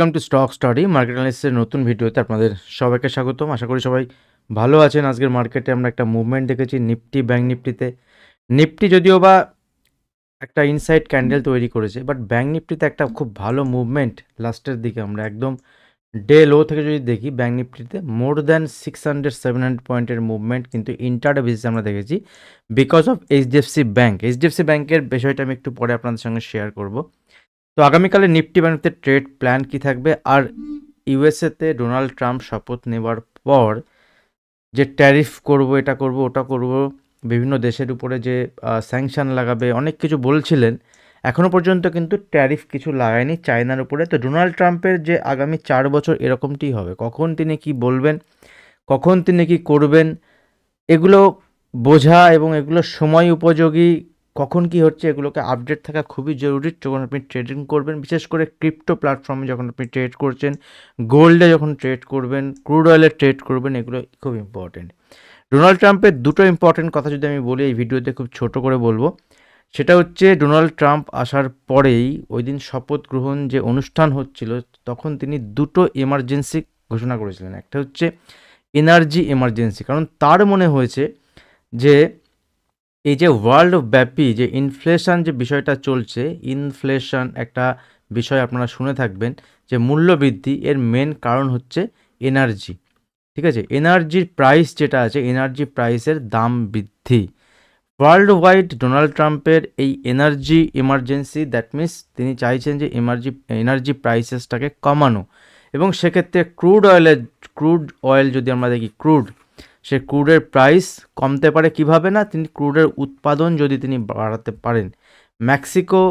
Welcome to stock study market অ্যানালিসিসের নতুন ভিডিওতে আপনাদের সবাইকে স্বাগতম। আশা করি সবাই ভালো আছেন। আজকের মার্কেটে আমরা একটা মুভমেন্ট দেখেছি নিফটি, ব্যাঙ্ক নিফটিতে। নিফটি যদিও বা একটা ইনসাইড ক্যান্ডেল তৈরি করেছে, বাট ব্যাঙ্ক নিফটিতে একটা খুব ভালো মুভমেন্ট লাস্টের দিকে আমরা একদম ডে লো থেকে যদি দেখি, ব্যাঙ্ক নিফটিতে মোর দ্যান 600-700 পয়েন্টের মুভমেন্ট কিন্তু ইন্টারডে বেসিসে আমরা দেখেছি because of HDFC bank. HDFC ব্যাঙ্কের বিষয়টা আমি একটু পরে আপনাদের সঙ্গে শেয়ার করব। তো আগামীকালে নিফটি ব্যাঙ্কতে ট্রেড প্ল্যান কি থাকবে, আর ইউএসএতে ডোনাল্ড ট্রাম্প শপথ নেবার পর যে ট্যারিফ করব, এটা করব, ওটা করব, বিভিন্ন দেশের উপরে যে স্যাংশন লাগাবে, অনেক কিছু বলছিলেন। এখনও পর্যন্ত কিন্তু ট্যারিফ কিছু লাগায়নি চায়নার উপরে। তো ডোনাল্ড ট্রাম্পের যে আগামী 4 বছর এরকমটি হবে, কখন তিনি কি বলবেন, কখন তিনি কি করবেন, এগুলো বোঝা এবং এগুলো সময় উপযোগী, কখন কি হচ্ছে এগুলোকে আপডেট থাকা খুবই জরুরি যখন আপনি ট্রেডিং করবেন। বিশেষ করে ক্রিপ্টো প্ল্যাটফর্মে যখন আপনি ট্রেড করছেন, গোল্ডে যখন ট্রেড করবেন, ক্রুড অয়েলে ট্রেড করবেন, এগুলো খুব ইম্পর্টেন্ট। ডোনাল্ড ট্রাম্পের দুটো ইম্পর্টেন্ট কথা যদি আমি বলি এই ভিডিওতে, খুব ছোট করে বলবো। সেটা হচ্ছে, ডোনাল্ড ট্রাম্প আসার পরেই ওই দিন শপথ গ্রহণ যে অনুষ্ঠান হচ্ছিল, তখন তিনি দুটো এমার্জেন্সি ঘোষণা করেছিলেন। একটা হচ্ছে এনার্জি এমার্জেন্সি, কারণ তার মনে হয়েছে যে এই যে ওয়ার্ল্ড ব্যাপী যে ইনফ্লেশন যে বিষয়টা চলছে, ইনফ্লেশন একটা বিষয় আপনারা শুনে থাকবেন, যে মূল্যবৃদ্ধি, এর মেন কারণ হচ্ছে এনার্জি। ঠিক আছে, এনার্জির প্রাইস যেটা আছে, এনার্জি প্রাইসের দাম বৃদ্ধি। ওয়ার্ল্ড ওয়াইড ডোনাল্ড ট্রাম্পের এই এনার্জি ইমার্জেন্সি, দ্যাট মিনস তিনি চাইছেন যে এনার্জি প্রাইসেসটাকে কমানো, এবং সেক্ষেত্রে ক্রুড অয়েল যদি আমরা দেখি, সে ক্রুডের প্রাইস কমতে পারে কিভাবে না, তিনি ক্রুডের উৎপাদন যদি তিনি বাড়াতে পারেন। মেক্সিকো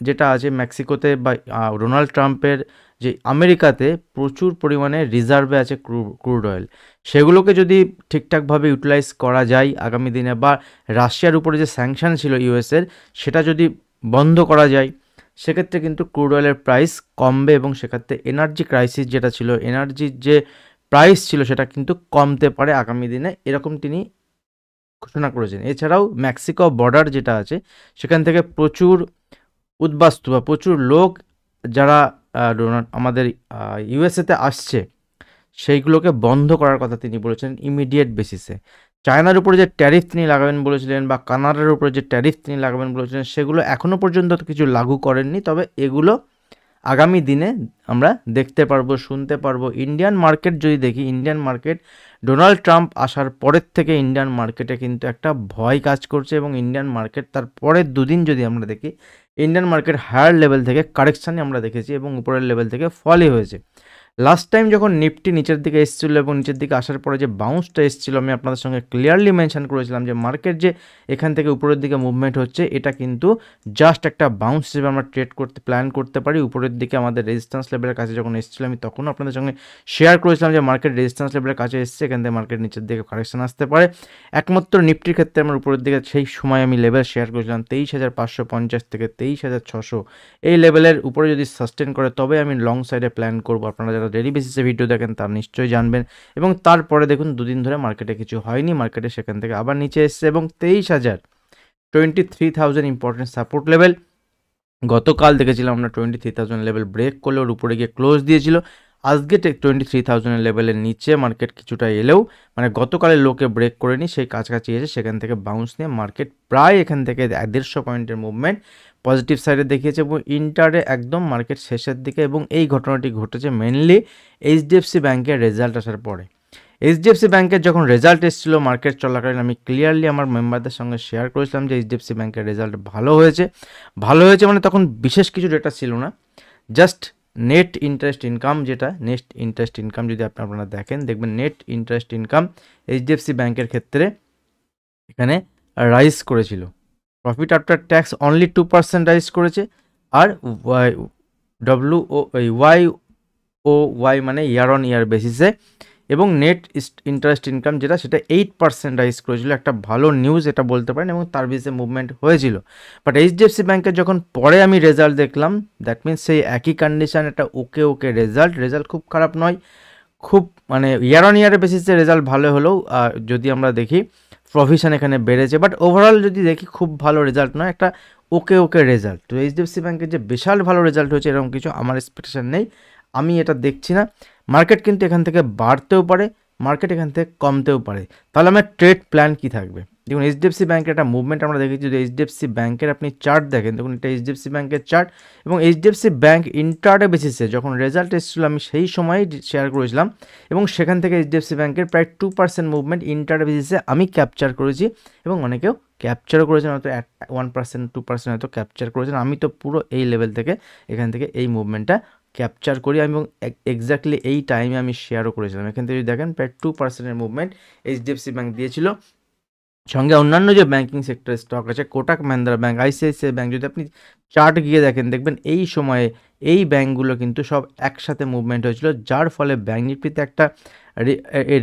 যেটা আছে, মেক্সিকোতে বা ডোনাল্ড ট্রাম্পের যে আমেরিকাতে প্রচুর পরিমাণে রিজার্ভে আছে ক্রুড অয়েল, সেগুলোকে যদি ঠিকঠাকভাবে ইউটিলাইজ করা যায় আগামী দিনে, বা রাশিয়ার উপরে যে স্যাংশন ছিল ইউএসের, সেটা যদি বন্ধ করা যায়, সেক্ষেত্রে কিন্তু ক্রুড অয়েলের প্রাইস কমবে, এবং সেক্ষেত্রে এনার্জি ক্রাইসিস যেটা ছিল, এনার্জির যে প্রাইস ছিল, সেটা কিন্তু কমতে পারে আগামী দিনে, এরকম তিনি ঘোষণা করেছেন। এছাড়াও মেক্সিকো বর্ডার যেটা আছে, সেখান থেকে প্রচুর উদ্বাস্তু বা প্রচুর লোক যারা আমাদের ইউএসএতে আসছে, সেইগুলোকে বন্ধ করার কথা তিনি বলেছেন ইমিডিয়েট বেসিসে। চায়নার উপরে যে ট্যারিফ তিনি লাগাবেন বলেছিলেন, বা কানাডার উপরে যে ট্যারিফ তিনি লাগাবেন বলেছিলেন, সেগুলো এখনও পর্যন্ত কিছু লাগু করেননি, তবে এগুলো আগামী দিনে আমরা দেখতে পারবো, শুনতে পারবো। ইন্ডিয়ান মার্কেট যদি দেখি, ইন্ডিয়ান মার্কেট ডোনাল্ড ট্রাম্প আসার পরের থেকে ইন্ডিয়ান মার্কেটে কিন্তু একটা ভয় কাজ করছে, এবং ইন্ডিয়ান মার্কেট তার পরের দুদিন যদি আমরা দেখি, ইন্ডিয়ান মার্কেট হায়ার লেভেল থেকে কারেকশানই আমরা দেখেছি, এবং উপরের লেভেল থেকে ফলই হয়েছে। লাস্ট টাইম যখন নিফটি নিচের দিকে এসেছিলো, এবং নিচের দিকে আসার পরে যে বাউন্সটা এসেছিলো, আমি আপনাদের সঙ্গে ক্লিয়ারলি মেনশন করেছিলাম যে মার্কেট যে এখান থেকে উপরের দিকে মুভমেন্ট হচ্ছে, এটা কিন্তু জাস্ট একটা বাউন্স হিসেবে আমরা প্ল্যান করতে পারি। উপরের দিকে আমাদের রেজিস্ট্যান্স লেভেলের কাছে যখন এসেছিলো, আমি তখনও আপনাদের সঙ্গে শেয়ার করেছিলাম যে মার্কেট রেজিস্ট্যান্স লেভেলের কাছে এসছে, এখান থেকে মার্কেট নিচের দিকে কারেকশন আসতে পারে। একমাত্র নিফটির ক্ষেত্রে আমার উপরের দিকে সেই সময় আমি লেভেল শেয়ার করেছিলাম 23,550 থেকে 23,600, এই লেভেলের উপরে যদি সাস্টেন করে, তবে আমি লং সাইডে প্ল্যান করবো। আপনারা যারা ডেইলি বেসিসে ভিডিও দেখেন তারা নিশ্চয়ই জানবেন। এবং তারপরে দেখুন, দুদিন ধরে মার্কেটে কিছু হয়নি, মার্কেটে সেখান থেকে আবার নিচে এসছে, এবং 23,000 ইম্পর্টেন্ট সাপোর্ট লেভেল। গতকাল দেখেছিলাম আমরা 23,000 লেভেল ব্রেক করলে ওর উপরে গিয়ে ক্লোজ দিয়েছিল। আজকে 23,000 লেভেলের নিচে মার্কেট কিছুটা এলেও, মানে গতকালের লোকে ব্রেক করেনি, সেই কাছাকাছি এসে সেখান থেকে বাউন্স নিয়ে মার্কেট প্রায় এখান থেকে 150 পয়েন্টের মুভমেন্ট পজিটিভ সাইডে দেখিয়েছে, এবং ইন্টারে একদম মার্কেট শেষের দিকে। এবং এই ঘটনাটি ঘটেছে মেনলি এইচডিএফসি ব্যাঙ্কের রেজাল্ট আসার পরে। এইচডিএফসি ব্যাঙ্কের যখন রেজাল্ট এসেছিলো মার্কেট চলাকালীন, আমি ক্লিয়ারলি আমার মেম্বারদের সঙ্গে শেয়ার করেছিলাম যে এইচডিএফসি ব্যাঙ্কের রেজাল্ট ভালো হয়েছে। মানে তখন বিশেষ কিছু ডেটা ছিল না, জাস্ট নেট ইন্টারেস্ট ইনকাম যদি আপনারা দেখেন, দেখবেন নেট ইন্টারেস্ট ইনকাম এইচডিএফসি ব্যাঙ্কের ক্ষেত্রে এখানে রাইজ করেছিল। Profit after tax only 2% rise করেছে, আর ওয়াই মানে ইয়ার অন ইয়ার বেসিসে, এবং নেট ইন্টারেস্ট ইনকাম যেটা, সেটা 8% রাইজ করেছিল। একটা ভালো নিউজ এটা বলতে পারেন, এবং তার বেসে মুভমেন্ট হয়েছিল। বাট এইচডিএফসি ব্যাঙ্কের যখন পরে আমি রেজাল্ট দেখলাম, দ্যাট মিনস সেই একই কন্ডিশন, একটা ওকে রেজাল্ট খুব খারাপ নয়, খুব মানে ইয়ার অন ইয়ারের বেসিসে রেজাল্ট ভালো হলেও যদি আমরা দেখি প্রভিশন এখানে বেড়েছে, বাট ওভারঅল যদি দেখি খুব ভালো রেজাল্ট নয়, একটা ওকে রেজাল্ট। তো এইচডিএফসি ব্যাঙ্কের যে বিশাল ভালো রেজাল্ট হয়েছে এরকম কিছু আমার এক্সপেকটেশন নেই। আমি এটা দেখছি না। মার্কেট কিন্তু এখান থেকে বাড়তেও পারে, মার্কেট এখান থেকে কমতেও পারে। তাহলে আমার ট্রেড প্ল্যান কি থাকবে? দেখুন এইচডিএফসি ব্যাংকের একটা মুভমেন্ট আমরা দেখেছি। যদি এইচডিএফসি ব্যাংকের আপনি চার্ট দেখেন, দেখুন এটা এইচডিএফসি ব্যাংকের চার্ট, এবং এইচডিএফসি ব্যাংক ইন্টারডে বেসিসে যখন রেজাল্ট এসেছিল আমি সেই সময়ই শেয়ার করেছিলাম, এবং সেখান থেকে এইচডিএফসি ব্যাংকের প্রায় 2% মুভমেন্ট ইন্টারডে বেসিসে আমি ক্যাপচার করেছি, এবং অনেকেও ক্যাপচারও করেছেন, হয়তো 1% 2% হয়তো ক্যাপচার করেছেন। আমি তো পুরো এই লেভেল থেকে এখান থেকে এই মুভমেন্টটা ক্যাপচার করি, এবং এক্স্যাক্টলি এই টাইমে আমি শেয়ারও করেছিলাম। এখান থেকে যদি দেখেন প্রায় 2%-এর মুভমেন্ট এইচডিএফসি ব্যাংক দিয়েছিল। সঙ্গে অন্যান্য যে ব্যাংকিং সেক্টরের স্টক আছে, Kotak Mahindra bank, ICICI bank, যদি আপনি চার্ট গিয়ে দেখেন দেখবেন এই সময়ে এই ব্যাংকগুলো কিন্তু সব একসাথে মুভমেন্ট হয়েছিল, যার ফলে ব্যাংক নিফটিতে একটা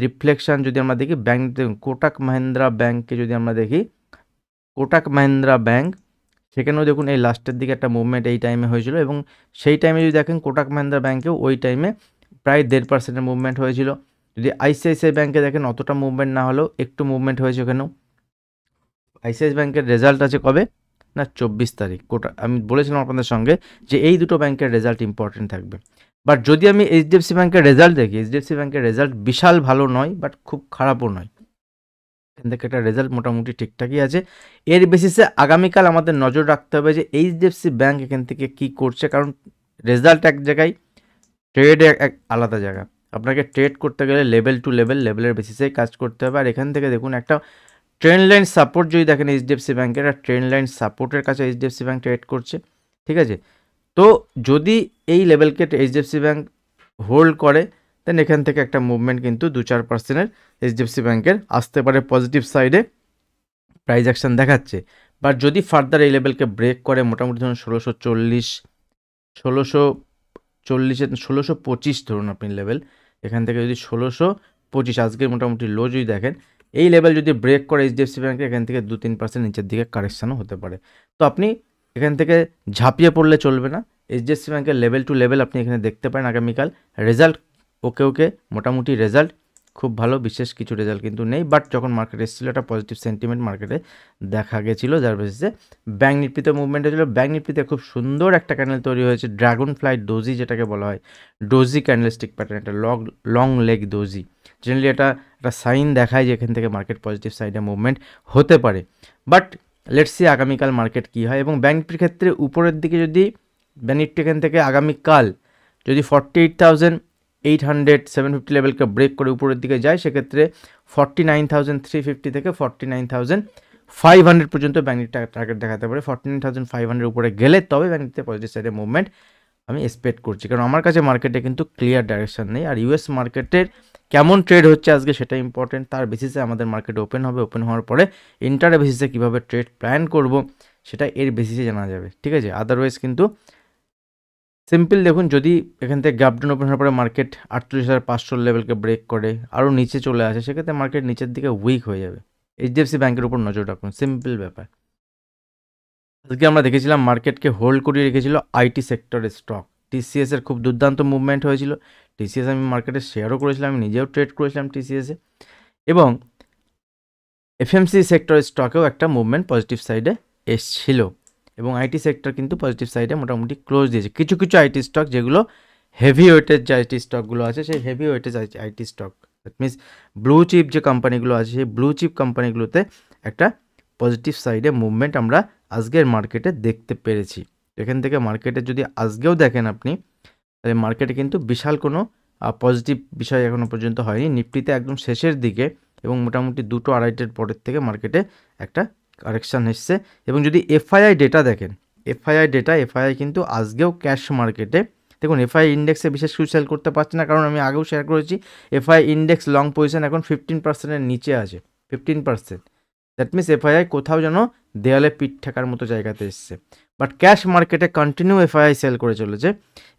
রিফ্লেকশন যদি আমরা দেখি, ব্যাংক কোটাক মহিন্দ্রা ব্যাংককে যদি আমরা দেখি, কোটাক মহিন্দ্রা ব্যাংক সেখানেও দেখুন এই লাস্টের দিকে একটা মুভমেন্ট এই টাইমে হয়েছিল, এবং সেই টাইমে যদি দেখেন কোটাক মহিন্দ্রা ব্যাংকেও ওই টাইমে প্রায় 1.5%-এর মুভমেন্ট হয়েছিল। যদি আইসিআইসিআই ব্যাংকে দেখেন অতটা মুভমেন্ট না হলেও একটু মুভমেন্ট হয়েছে ওখানেও। আইসিআইসিআই ব্যাংকের রেজাল্ট আছে কবে না 24 তারিখ। আমি বলেছিলাম আপনাদের সঙ্গে যে এই দুটো ব্যাংকের রেজাল্ট ইম্পর্টেন্ট থাকবে। বাট যদি আমি এইচডিএফসি ব্যাংকের রেজাল্ট দেখি, এইচডিএফসি ব্যাংকের রেজাল্ট বিশাল ভালো নয়, বাট খুব খারাপও নয়। এখান থেকে একটা রেজাল্ট মোটামুটি ঠিকঠাকই আছে। এর বেসিসে আগামীকাল আমাদের নজর রাখতে হবে যে এইচডিএফসি ব্যাংক এখান থেকে কি করছে, কারণ রেজাল্ট এক জায়গায়, ট্রেড এক আলাদা জায়গা। আপনাকে ট্রেড করতে গেলে লেভেল টু লেভেলের বেসিসেই কাজ করতে হবে। আর এখান থেকে দেখুন একটা ট্রেন্ড লাইন সাপোর্ট যদি দেখেন এইচডিএফসি ব্যাংকের, আর ট্রেন্ড লাইন সাপোর্টের কাছে এইচডিএফসি ব্যাংক ট্রেড করছে, ঠিক আছে। তো যদি এই লেভেলকে এইচডিএফসি ব্যাংক হোল্ড করে, দেন এখান থেকে একটা মুভমেন্ট কিন্তু 2-4%-এর এইচডিএফসি ব্যাংকের আসতে পারে পজিটিভ সাইডে, প্রাইস অ্যাকশন দেখাচ্ছে। বাট যদি ফার্দার এই লেভেলকে ব্রেক করে, মোটামুটি ধরুন 1640, 1625 ধরুন আপনি লেভেল, এখান থেকে যদি 1625 আজকের মোটামুটি লো যদি দেখেন, এই লেভেল যদি ব্রেক করে এইচডিএফসি ব্যাংকে, এখান থেকে 2-3% নিচের দিকে কারেকশানও হতে পারে। তো আপনি এখান থেকে ঝাঁপিয়ে পড়লে চলবে না। এইচডিএফসি ব্যাংকের লেভেল টু লেভেল আপনি এখানে দেখতে পারেন আগামীকাল। রেজাল্ট ওকে মোটামুটি রেজাল্ট খুব ভালো, বিশেষ কিছু রেজাল্ট কিন্তু নেই। বাট যখন মার্কেটে এসেছিলো একটা পজিটিভ সেন্টিমেন্ট মার্কেটে দেখা গেছিলো, যার বেসিসে ব্যাংক নিফটিতে মুভমেন্ট হয়েছিল। ব্যাংক নিফটিতে খুব সুন্দর একটা ক্যান্ডেল তৈরি হয়েছে, ড্রাগন ফ্লাই ডোজি যেটাকে বলা হয়, ডোজি ক্যান্ডেলস্টিক প্যাটার্ন, একটা লং লেগ ডোজি। জেনারেলি এটা একটা সাইন দেখায় যে এখান থেকে মার্কেট পজিটিভ সাইডে মুভমেন্ট হতে পারে। বাট লেটস সি আগামীকাল মার্কেট কী হয়। এবং ব্যাংক নিফটির ক্ষেত্রে উপরের দিকে যদি ব্যাংক নিফটি এখান থেকে আগামীকাল যদি 48,800-750 লেভেলকে ব্রেক করে উপরের দিকে যায়, সেক্ষেত্রে 49,350 থেকে 49,500 পর্যন্ত ব্যাংক নিফটি টার্গেট দেখাতে পারে। 49,500 উপরে গেলে তবে ব্যাংক নিফটিতে পজিটিভ সাইডে মুভমেন্ট আমি এক্সপেক্ট করছি, কারণ আমার কাছে মার্কেটে কিন্তু ক্লিয়ার ডাইরেকশন নেই। আর ইউএস মার্কেটের কেমন ট্রেড হচ্ছে আজকে সেটা ইম্পর্টেন্ট, তার বেসিসে আমাদের মার্কেট ওপেন হবে। ওপেন হওয়ার পরে ইন্টারডে বেসিসে কীভাবে ট্রেড প্ল্যান করব সেটা এর বেসিসে জানা যাবে, ঠিক আছে। আদারওয়াইজ কিন্তু সিম্পল দেখুন, যদি এখান থেকে গ্যাপ ডাউন ওপেন হওয়ার পরে মার্কেট 48,500 লেভেলকে ব্রেক করে আরও নিচে চলে আসে, সেক্ষেত্রে মার্কেট নিচের দিকে উইক হয়ে যাবে। এইচডিএফসি ব্যাংকের উপর নজর রাখুন, সিম্পল ব্যাপার। আজকে আমরা দেখেছিলাম মার্কেটকে হোল্ড করিয়ে রেখেছিল আইটি সেক্টরের স্টক। টিসিএস এর খুব দুর্দান্ত মুভমেন্ট হয়েছিল। টিসিএস আমি মার্কেটে শেয়ারও করেছিলাম, আমি নিজেও ট্রেড করেছিলাম টিসিএসে। এবং এফএমসি সেক্টরের স্টকেও একটা মুভমেন্ট পজিটিভ সাইডে এসছিল, এবং আইটি সেক্টর কিন্তু পজিটিভ সাইডে মোটামুটি ক্লোজ দিয়েছে। কিছু কিছু আইটি স্টক যেগুলো হেভি ওয়েটেজ যে আইটি স্টকগুলো আছে, সেই heavy weightage IT stock, that means blue chip যে কোম্পানিগুলো আছে, সেই ব্লু চিপ কোম্পানিগুলোতে একটা পজিটিভ সাইডে মুভমেন্ট আমরা আজকের মার্কেটে দেখতে পেরেছি। এখান থেকে মার্কেটে যদি আজকেও দেখেন আপনি, তাহলে মার্কেটে কিন্তু বিশাল কোনো পজিটিভ বিষয় এখনও পর্যন্ত হয়নি। নিফটিতে একদম শেষের দিকে এবং মোটামুটি 2-2.5 পরের থেকে মার্কেটে একটা কারেকশান এসছে। এবং যদি এফআইআই ডেটা দেখেন, এফআইআই কিন্তু আজকেও ক্যাশ মার্কেটে দেখুন, এফআই ইন্ডেক্সে বিশেষ কিছু সেল করতে পারছে না, কারণ আমি আগেও শেয়ার করেছি এফআই ইন্ডেক্স লং পজিশন এখন 15%-এর নিচে আছে, 15%। দ্যাট মিনস এফআইআই কোথাও যেন দেয়ালে পিঠ ঠেকার মতো জায়গাতে এসছে। বাট ক্যাশ মার্কেটে কন্টিনিউ এফআইআই সেল করে চলেছে,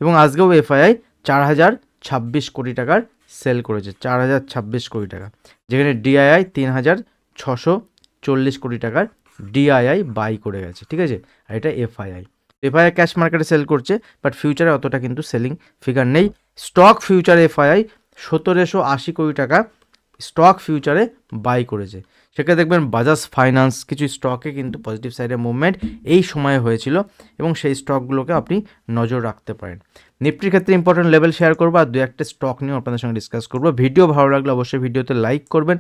এবং আজকেও এফআইআই 4,026 কোটি টাকার সেল করেছে, 4,026 কোটি টাকা, যেখানে ডিআইআই 3,640 কোটি টাকার ডিআইআই বাই করে গেছে, ঠিক আছে। আর এটা এফআইআই ক্যাশ মার্কেটে সেল করছে, বাট ফিউচারে অতটা কিন্তু সেলিং ফিগার নেই। স্টক ফিউচারে এফআইআই 1,780 কোটি টাকা স্টক ফিউচারে বাই করেছে, সেক্ষেত্রে দেখবেন বাজাজ ফাইন্যান্স কিছু স্টকে কিন্তু পজিটিভ সাইডে মুভমেন্ট এই সময়ে হয়েছিল এবং সেই স্টকগুলোকে আপনি নজর রাখতে পারেন। নিফটির ক্ষেত্রে ইম্পর্টেন্ট লেভেল শেয়ার করবো আর দু একটা স্টক নিয়েও আপনাদের সঙ্গে ডিসকাস করবো। ভিডিও ভালো লাগলে অবশ্যই ভিডিওতে লাইক করবেন,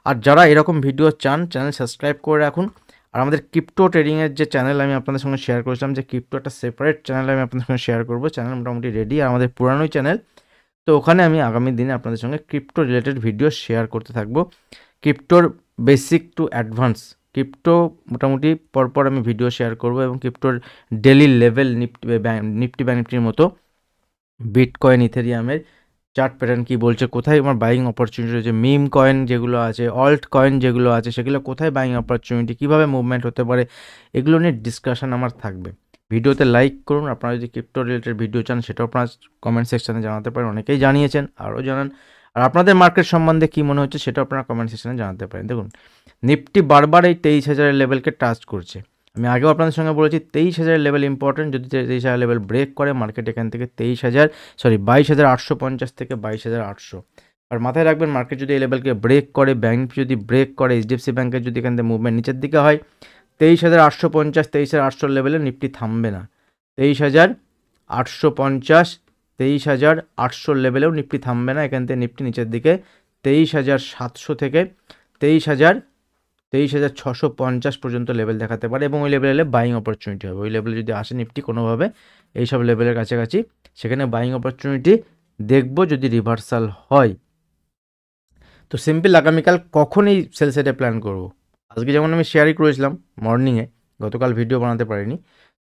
আর যারা এরকম ভিডিও চান চ্যানেল সাবস্ক্রাইব করে রাখুন। আর আমাদের ক্রিপ্টো ট্রেডিংয়ের যে চ্যানেল আমি আপনাদের সঙ্গে শেয়ার করেছিলাম, যে ক্রিপ্টো একটা সেপারেট চ্যানেল আমি আপনাদের সঙ্গে শেয়ার করবো, চ্যানেল মোটামুটি রেডি, আর আমাদের পুরানোই চ্যানেল, তো ওখানে আমি আগামী দিনে আপনাদের সঙ্গে ক্রিপ্টো রিলেটেড ভিডিও শেয়ার করতে থাকবো। ক্রিপ্টোর বেসিক টু অ্যাডভান্স ক্রিপ্টো মোটামুটি পরপর আমি ভিডিও শেয়ার করব, এবং ক্রিপ্টোর ডেলি লেভেল নিফটি ব্যাংক নিফটির মতো বিটকয়েন ইথেরিয়ামের চার্ট প্যাটার্ন কী বলছে, কোথায় আমার বাইং অপরচুনিটি রয়েছে, মিম কয়েন যেগুলো আছে, অল্ট কয়েন যেগুলো আছে সেগুলো কোথায় বাইং অপরচুনিটি, কীভাবে মুভমেন্ট হতে পারে, এগুলো নিয়ে ডিসকাশন আমার থাকবে। ভিডিওতে লাইক করুন। আপনারা যদি ক্রিপ্টো রিলেটেড ভিডিও চান সেটাও আপনারা কমেন্ট সেকশানে জানাতে পারেন, অনেকেই জানিয়েছেন, আরও জানান। আর আপনাদের মার্কেট সম্বন্ধে কী মনে হচ্ছে সেটাও আপনারা কমেন্ট সেকশানে জানাতে পারেন। দেখুন নিফটি বারবার এই 23,000 লেভেলকে টাচ করছে। আমি আগেও আপনাদের সঙ্গে বলেছি 23,000 লেভেল ইম্পর্টেন্ট, যদি 23,000 লেভেল ব্রেক করে মার্কেট এখান থেকে 22,850 থেকে 22,800। আর মাথায় রাখবেন মার্কেট যদি এই লেভেলকে ব্রেক করে, ব্যাংক যদি ব্রেক করে, এইচডিএফসি ব্যাংকের যদি এখান থেকে মুভমেন্ট নিচের দিকে হয়, 23,850 23,800 লেভেলে নিফটি থামবে না। 23,850 23,800 লেভেলেও নিফটি থামবে না, এখান থেকে নিফটি নিচের দিকে 23,700 থেকে 23,650 পর্যন্ত লেভেল দেখাতে পারে, এবং ওই লেভেলে বাইং অপরচুনিটি হবে। ওই লেভেলে যদি আসে নিফটি কোনোভাবে এইসব লেভেলের কাছাকাছি, সেখানে বাইং অপরচুনিটি দেখব যদি রিভার্সাল হয়। তো সিম্পল আগামীকাল কখন এই সেল সেটে প্ল্যান করব, আজকে যেমন আমি শেয়ারই করেছিলাম মর্নিংয়ে, গতকাল ভিডিও বানাতে পারিনি।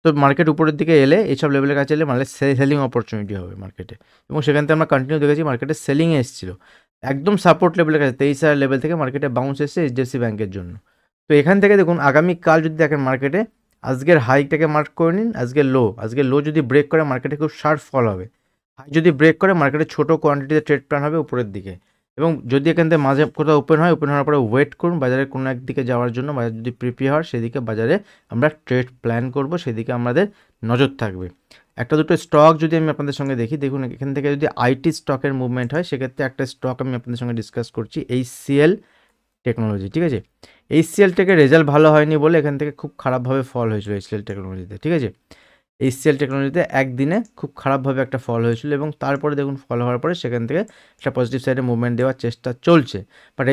তো মার্কেট উপরের দিকে এলে এইসব লেভেলের কাছে এলে মানে সেলিং অপরচুনিটি হবে মার্কেটে, এবং সেখান থেকে আমরা কন্টিনিউ দেখেছি মার্কেটে সেলিংয়ে এসেছিলো একদম সাপোর্ট লেভেলের কাছে 23,000 লেভেল থেকে মার্কেটে বাউন্স এসেছে এইচডিএফসি ব্যাংকের জন্য। তো এখান থেকে দেখুন আগামীকাল যদি দেখেন মার্কেটে আজকের হাইটাকে মার্ক করে নিন, আজকের লো যদি ব্রেক করে মার্কেটে খুব শার্প ফল হবে। হাই যদি ব্রেক করে মার্কেটে ছোটো কোয়ান্টিটিতে ট্রেড প্ল্যান হবে উপরের দিকে, এবং যদি এখান থেকে মাঝে কোথাও ওপেন হওয়ার পরে ওয়েট করুন বাজারে কোনো একদিকে যাওয়ার জন্য, বাজার যদি প্রিপেয়ার হয় সেদিকে বাজারে আমরা ট্রেড প্ল্যান করব, সেদিকে আমাদের নজর থাকবে। একটা দুটো স্টক যদি আমি আপনাদের সঙ্গে দেখুন এখান থেকে যদি আইটি স্টকের মুভমেন্ট হয়, সেক্ষেত্রে একটা স্টক আমি আপনাদের সঙ্গে ডিসকাস করছি, HCL টেকনোলজি। ঠিক আছে, HCL টেকের রেজাল্ট ভালো হয়নি বলে এখান থেকে খুব খারাপভাবে ফল হয়েছিল HCL টেকনোলজিতে। ঠিক আছে, HCL টেকনোলজিতে একদিনে খুব খারাপভাবে একটা ফল হয়েছিল, এবং তারপরে দেখুন ফল হওয়ার পরে সেখান থেকে একটা পজিটিভ সাইডে মুভমেন্ট দেওয়ার চেষ্টা চলছে। বাট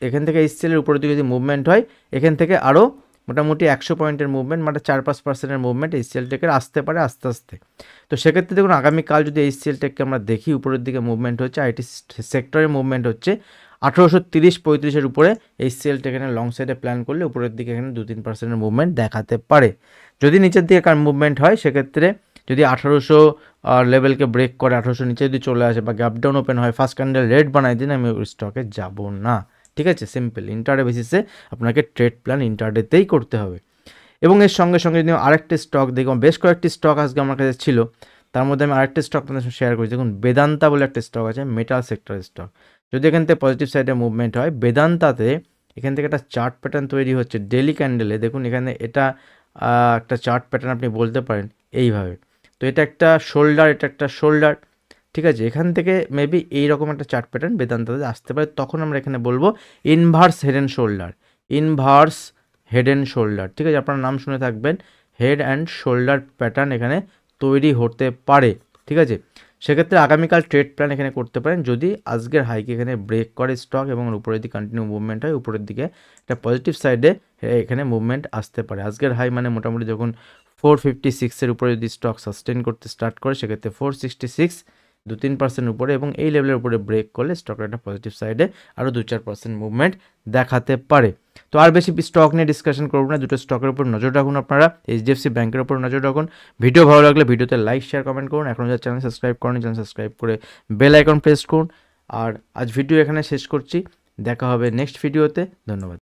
এখান থেকে HCL-এর উপরের দিকে যদি মুভমেন্ট হয়, এখান থেকে আরও মোটামুটি 100 পয়েন্টের মুভমেন্ট, মানে 4-5% মুভমেন্ট HCL টেকের আসতে পারে আস্তে আস্তে। তো সেক্ষেত্রে দেখুন আগামীকাল যদি HCL টেককে আমরা দেখি উপরের দিকে মুভমেন্ট হচ্ছে, আইটি সেক্টরে মুভমেন্ট হচ্ছে 1830-35-এর উপরে, HCL টেক এখানে লং সাইডে প্ল্যান করলে উপরের দিকে এখানে 2-3% মুভমেন্ট দেখাতে পারে। যদি নিচের দিকে কার মুভমেন্ট হয়, সেক্ষেত্রে যদি 1800 লেভেলকে ব্রেক করে 1800 নিচে যদি চলে আসে বা গ্যাপ ডাউন ওপেন হয়, ফার্স্ট ক্যান্ডেল রেড বানাই দিন, আমি ওই স্টকে যাব না। ঠিক আছে, সিম্পল ইন্টারডে বেসিসে আপনাকে ট্রেড প্ল্যান ইন্টারডেতেই করতে হবে। এবং এর সঙ্গে সঙ্গে যদি আরেকটি স্টক দেখুন, বেশ কয়েকটি স্টক আজকে আমার কাছে ছিল, তার মধ্যে আমি আরেকটি স্টক আপনাদের সঙ্গে শেয়ার করেছি। দেখুন বেদান্তা বলে একটা স্টক আছে, মেটাল সেক্টরের স্টক। যদি এখান থেকে পজিটিভ সাইডে মুভমেন্ট হয়, বেদান্তাতে এখান থেকে একটা চার্ট প্যাটার্ন তৈরি হচ্ছে ডেলি ক্যান্ডেলে। দেখুন এখানে এটা একটা চার্ট প্যাটার্ন আপনি বলতে পারেন এইভাবে। তো এটা একটা শোল্ডার, এটা একটা শোল্ডার। ঠিক আছে, এখান থেকে মেবি এইরকম একটা চার্ট প্যাটার্ন বেদান্তাতে আসতে পারে, তখন আমরা এখানে বলবো inverse head and shoulder, inverse head and shoulder. ঠিক আছে, আপনার নাম শুনে থাকবেন, হেড অ্যান্ড শোল্ডার প্যাটার্ন এখানে তৈরি হতে পারে। ঠিক আছে, সেক্ষেত্রে আগামীকাল ট্রেড প্ল্যান এখানে করতে পারেন যদি আজকের হাইকে এখানে ব্রেক করে স্টক এবং উপরের দিকে কন্টিনিউ মুভমেন্ট হয়, উপরের দিকে একটা পজিটিভ সাইডে এখানে মুভমেন্ট আসতে পারে। আজকের হাই মানে মোটামুটি যখন 456-এর উপরে যদি স্টক সাস্টেন করতে স্টার্ট করে, সেক্ষেত্রে 466 2-3% উপরে, এবং এই লেভেলের উপরে ব্রেক করলে স্টকের একটা পজিটিভ সাইডে আরও 2-4% মুভমেন্ট দেখাতে পারে। তো আর বেশি স্টক নিয়ে ডিসকাশন করবো না, দুটো স্টকের উপর নজর রাখুন আপনারা, HDFC ব্যাংকের উপর নজর রাখুন। ভিডিও ভালো লাগলে ভিডিওতে লাইক শেয়ার কমেন্ট করুন, এখন যারা চ্যানেল সাবস্ক্রাইব করেন চ্যানেল সাবস্ক্রাইব করে বেল আইকন প্রেস করুন। আর আজ ভিডিও এখানে শেষ করছি, দেখা হবে নেক্সট ভিডিওতে। ধন্যবাদ।